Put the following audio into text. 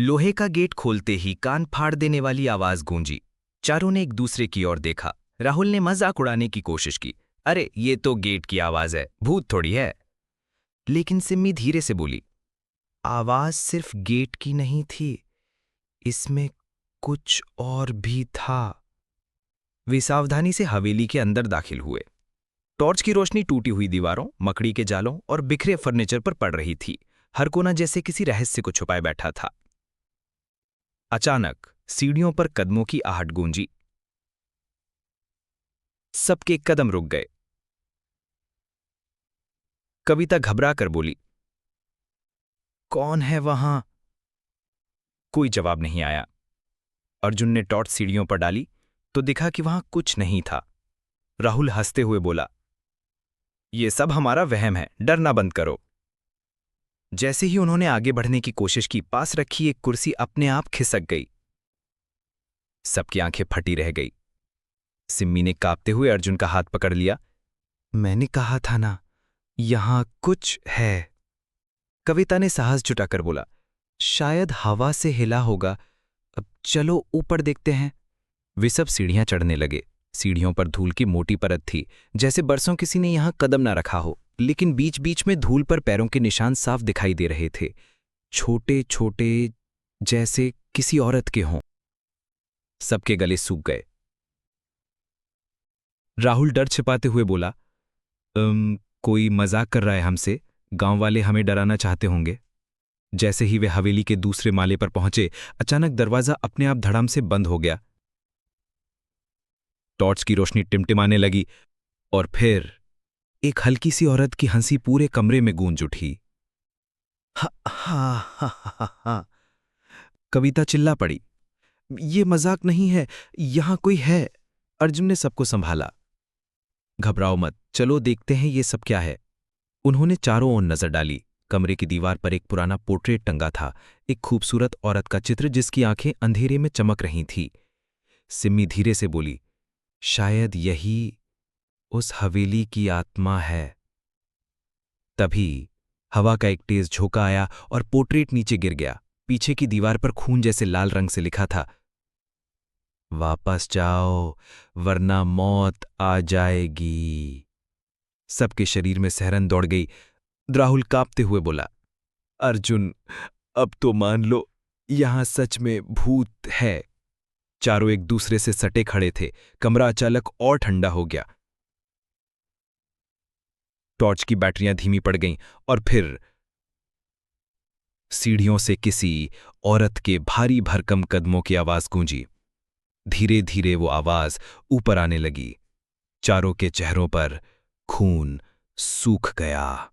लोहे का गेट खोलते ही कान फाड़ देने वाली आवाज गूंजी। चारों ने एक दूसरे की ओर देखा। राहुल ने मजाक उड़ाने की कोशिश की। अरे ये तो गेट की आवाज है, भूत थोड़ी है। लेकिन सिम्मी धीरे से बोली, आवाज सिर्फ गेट की नहीं थी, इसमें कुछ और भी था। वे सावधानी से हवेली के अंदर दाखिल हुए। टॉर्च की रोशनी टूटी हुई दीवारों, मकड़ी के जालों और बिखरे फर्नीचर पर पड़ रही थी। हर कोना जैसे किसी रहस्य को छुपाए बैठा था। अचानक सीढ़ियों पर कदमों की आहट गूंजी। सबके कदम रुक गए। कविता घबरा कर बोली, कौन है वहां? कोई जवाब नहीं आया। अर्जुन ने टॉर्च सीढ़ियों पर डाली तो दिखा कि वहां कुछ नहीं था। राहुल हंसते हुए बोला, ये सब हमारा वहम है, डरना बंद करो। जैसे ही उन्होंने आगे बढ़ने की कोशिश की, पास रखी एक कुर्सी अपने आप खिसक गई। सबकी आंखें फटी रह गई। सिम्मी ने कांपते हुए अर्जुन का हाथ पकड़ लिया। मैंने कहा था ना, यहां कुछ है। कविता ने साहस जुटाकर बोला, शायद हवा से हिला होगा, अब चलो ऊपर देखते हैं। वे सब सीढ़ियां चढ़ने लगे। सीढ़ियों पर धूल की मोटी परत थी, जैसे बरसों किसी ने यहां कदम ना रखा हो। लेकिन बीच बीच में धूल पर पैरों के निशान साफ दिखाई दे रहे थे, छोटे छोटे, जैसे किसी औरत के हों। सबके गले सूख गए। राहुल डर छिपाते हुए बोला, कोई मजाक कर रहा है हमसे, गांव वाले हमें डराना चाहते होंगे। जैसे ही वे हवेली के दूसरे माले पर पहुंचे, अचानक दरवाजा अपने आप धड़ाम से बंद हो गया। टॉर्च की रोशनी टिमटिमाने लगी और फिर एक हल्की सी औरत की हंसी पूरे कमरे में गूंज उठी। हा हा हा हा हा। कविता चिल्ला पड़ी, ये मजाक नहीं है, यहां कोई है। अर्जुन ने सबको संभाला। घबराओ मत, चलो देखते हैं ये सब क्या है। उन्होंने चारों ओर नजर डाली। कमरे की दीवार पर एक पुराना पोर्ट्रेट टंगा था, एक खूबसूरत औरत का चित्र जिसकी आंखें अंधेरे में चमक रही थी। सिम्मी धीरे से बोली, शायद यही उस हवेली की आत्मा है। तभी हवा का एक तेज झोंका आया और पोर्ट्रेट नीचे गिर गया। पीछे की दीवार पर खून जैसे लाल रंग से लिखा था, वापस जाओ वरना मौत आ जाएगी। सबके शरीर में सिहरन दौड़ गई। राहुल कांपते हुए बोला, अर्जुन अब तो मान लो, यहां सच में भूत है। चारों एक दूसरे से सटे खड़े थे। कमरा अचानक और ठंडा हो गया। टॉर्च की बैटरियां धीमी पड़ गईं और फिर सीढ़ियों से किसी औरत के भारी भरकम कदमों की आवाज गूंजी। धीरे धीरे वो आवाज ऊपर आने लगी। चारों के चेहरों पर खून सूख गया।